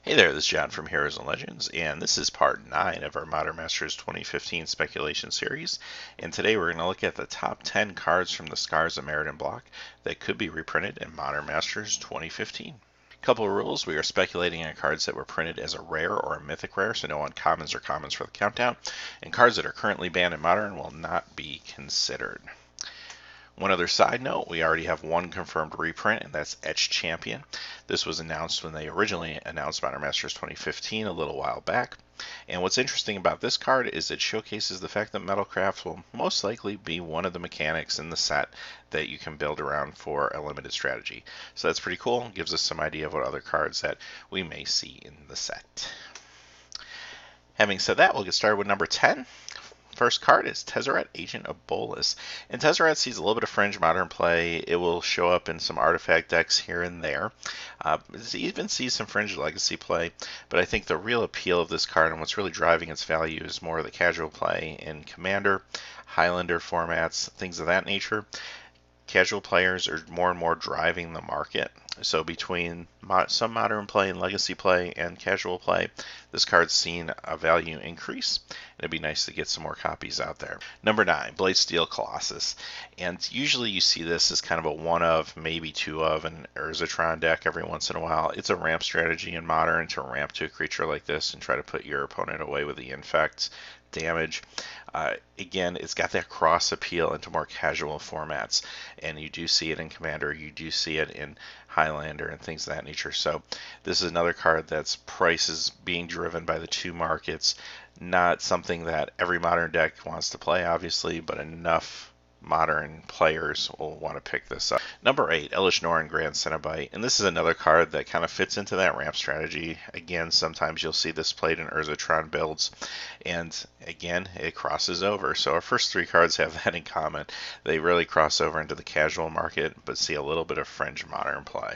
Hey there, this is John from Heroes and Legends, and this is part 9 of our Modern Masters 2015 speculation series. And today we're going to look at the top 10 cards from the Scars of Mirrodin Block that could be reprinted in Modern Masters 2015. Couple of rules: we are speculating on cards that were printed as a rare or a mythic rare, so no uncommons or commons for the countdown, and cards that are currently banned in Modern will not be considered. One other side note, we already have one confirmed reprint, and that's Etched Champion. This was announced when they originally announced Modern Masters 2015 a little while back. And what's interesting about this card is it showcases the fact that Metalcraft will most likely be one of the mechanics in the set that you can build around for a limited strategy. So that's pretty cool. It gives us some idea of what other cards that we may see in the set. Having said that, we'll get started with number 10. First card is Tezzeret, Agent of Bolas. And Tezzeret sees a little bit of fringe modern play. It will show up in some artifact decks here and there. It even sees some fringe legacy play, but I think the real appeal of this card and what's really driving its value is more of the casual play in Commander, Highlander formats, things of that nature. Casual players are more and more driving the market. So between some modern play and legacy play and casual play, this card's seen a value increase. It'd be nice to get some more copies out there. Number 9, Blightsteel Colossus. And usually you see this as kind of a one of, maybe two of, an Urzatron deck every once in a while. It's a ramp strategy in Modern to ramp to a creature like this and try to put your opponent away with the infect damage. Again, it's got that cross appeal into more casual formats, and you do see it in Commander, you do see it in Highlander and things of that nature. So this is another card that's price is being driven by the two markets, not something that every modern deck wants to play, obviously, but enough modern players will want to pick this up. Number 8, Elish Norn, Grand Cenobite, and this is another card that kind of fits into that ramp strategy. Again, sometimes you'll see this played in Urzatron builds, and again, it crosses over. So our first 3 cards have that in common. They really cross over into the casual market, but see a little bit of fringe modern play.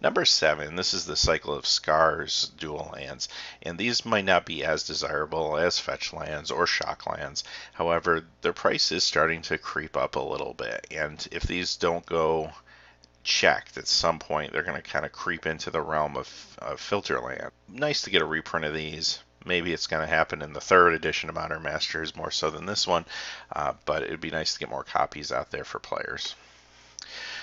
Number 7, this is the cycle of Scars dual lands, and these might not be as desirable as fetch lands or shock lands. However, their price is starting to creep up a little bit, and if these don't go checked at some point, they're going to kind of creep into the realm of filter land. Nice to get a reprint of these. Maybe it's going to happen in the 3rd edition of Modern Masters more so than this one, but it would be nice to get more copies out there for players.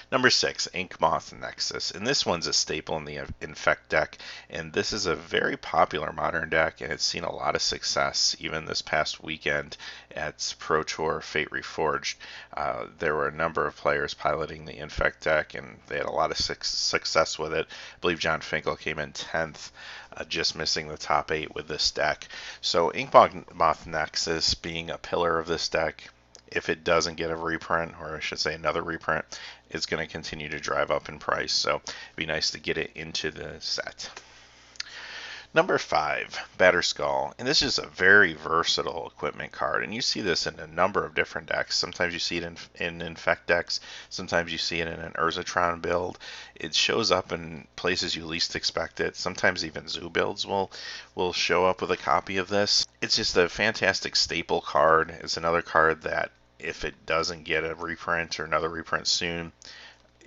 Number 6, Inkmoth Nexus, and this one's a staple in the Infect deck, and this is a very popular modern deck, and it's seen a lot of success even this past weekend at Pro Tour Fate Reforged. There were a number of players piloting the Infect deck, and they had a lot of success with it. I believe John Finkel came in 10th, just missing the top 8 with this deck. So Inkmoth Nexus being a pillar of this deck, if it doesn't get a reprint, or I should say another reprint, it's going to continue to drive up in price. So it'd be nice to get it into the set. Number 5, Batterskull, and this is a very versatile equipment card, and you see this in a number of different decks. Sometimes you see it in Infect decks, sometimes you see it in an Urzatron build. It shows up in places you least expect it. Sometimes even Zoo builds will show up with a copy of this. It's just a fantastic staple card. It's another card that if it doesn't get a reprint or another reprint soon,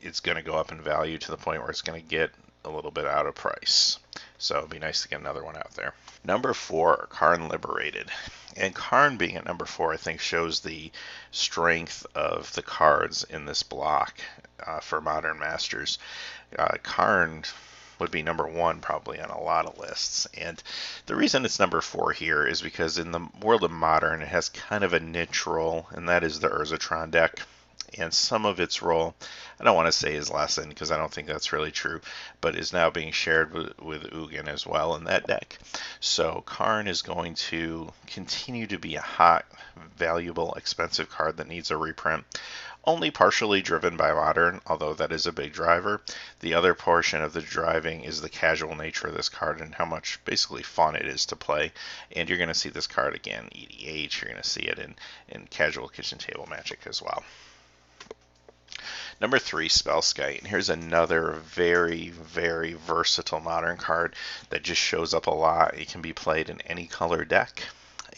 it's going to go up in value to the point where it's going to get a little bit out of price. So it'd be nice to get another one out there. Number 4, Karn Liberated. And Karn being at number 4, I think shows the strength of the cards in this block for Modern Masters. Karn would be number 1 probably on a lot of lists. And the reason it's number 4 here is because in the world of Modern, it has kind of a niche role, and that is the Urzatron deck. And some of its role, I don't want to say is lessened because I don't think that's really true, but is now being shared with Ugin as well in that deck. So Karn is going to continue to be a hot, valuable, expensive card that needs a reprint. Only partially driven by Modern, although that is a big driver. The other portion of the driving is the casual nature of this card and how much basically fun it is to play. And you're going to see this card again, EDH. You're going to see it in casual kitchen table Magic as well. Number 3, Spellskite. And here's another very, very versatile modern card that just shows up a lot. It can be played in any color deck.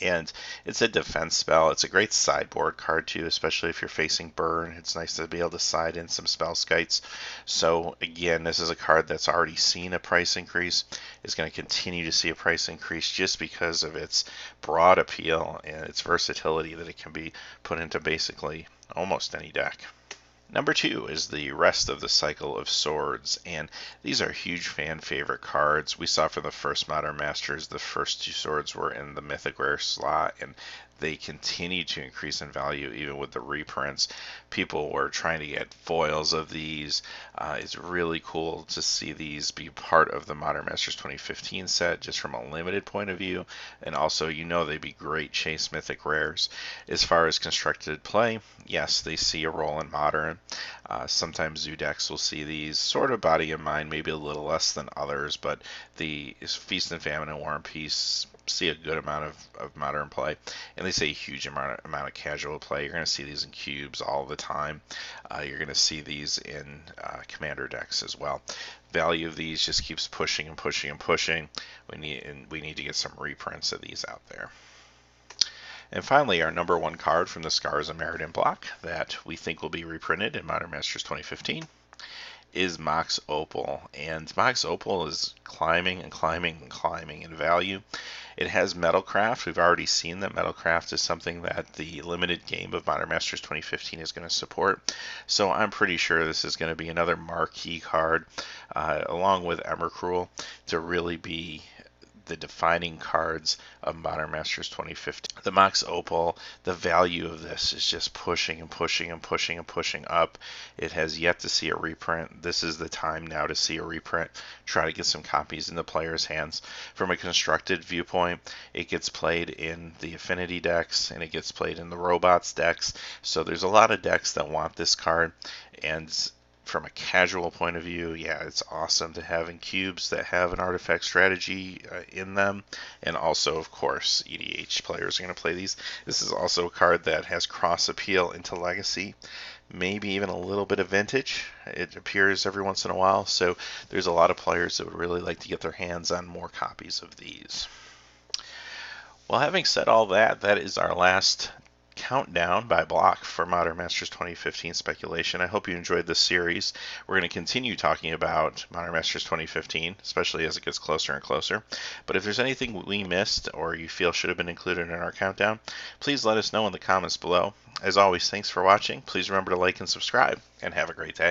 And it's a defense spell. It's a great sideboard card too, especially if you're facing burn. It's nice to be able to side in some spell skites. So again, this is a card that's already seen a price increase. It's going to continue to see a price increase just because of its broad appeal and its versatility that it can be put into basically almost any deck. Number 2 is the rest of the Cycle of Swords, and these are huge fan favorite cards. We saw for the first Modern Masters, the first 2 swords were in the Mythic Rare slot, and they continue to increase in value even with the reprints. People were trying to get foils of these. It's really cool to see these be part of the Modern Masters 2015 set just from a limited point of view, and also they'd be great chase Mythic Rares. As far as constructed play, yes, they see a role in Modern. Sometimes Zoo decks will see these sort of body and mind, maybe a little less than others, but the Feast and Famine and War and Peace see a good amount of Modern play, and they see a huge amount of casual play. You're going to see these in cubes all the time. You're going to see these in Commander decks as well. Value of these just keeps pushing and pushing and pushing. We need to get some reprints of these out there. And finally, our number 1 card from the Scars of Mirrodin Block that we think will be reprinted in Modern Masters 2015 is Mox Opal. And Mox Opal is climbing and climbing and climbing in value. It has Metalcraft. We've already seen that Metalcraft is something that the limited game of Modern Masters 2015 is going to support. So I'm pretty sure this is going to be another marquee card, along with Emmercruel, to really be the defining cards of Modern Masters 2015. The Mox Opal, the value of this is just pushing and pushing and pushing and pushing up. It has yet to see a reprint. This is the time now to see a reprint. Try to get some copies in the players' hands. From a constructed viewpoint, it gets played in the Affinity decks and it gets played in the Robots decks. So there's a lot of decks that want this card, and from a casual point of view, yeah, it's awesome to have in cubes that have an artifact strategy in them. And also, of course, EDH players are going to play these. This is also a card that has cross appeal into Legacy, maybe even a little bit of Vintage. It appears every once in a while, so there's a lot of players that would really like to get their hands on more copies of these. Well, having said all that, that is our last countdown by block for Modern Masters 2015 speculation. I hope you enjoyed this series. We're going to continue talking about Modern Masters 2015, especially as it gets closer and closer. But if there's anything we missed or you feel should have been included in our countdown, please let us know in the comments below. As always, thanks for watching. Please remember to like and subscribe, and have a great day.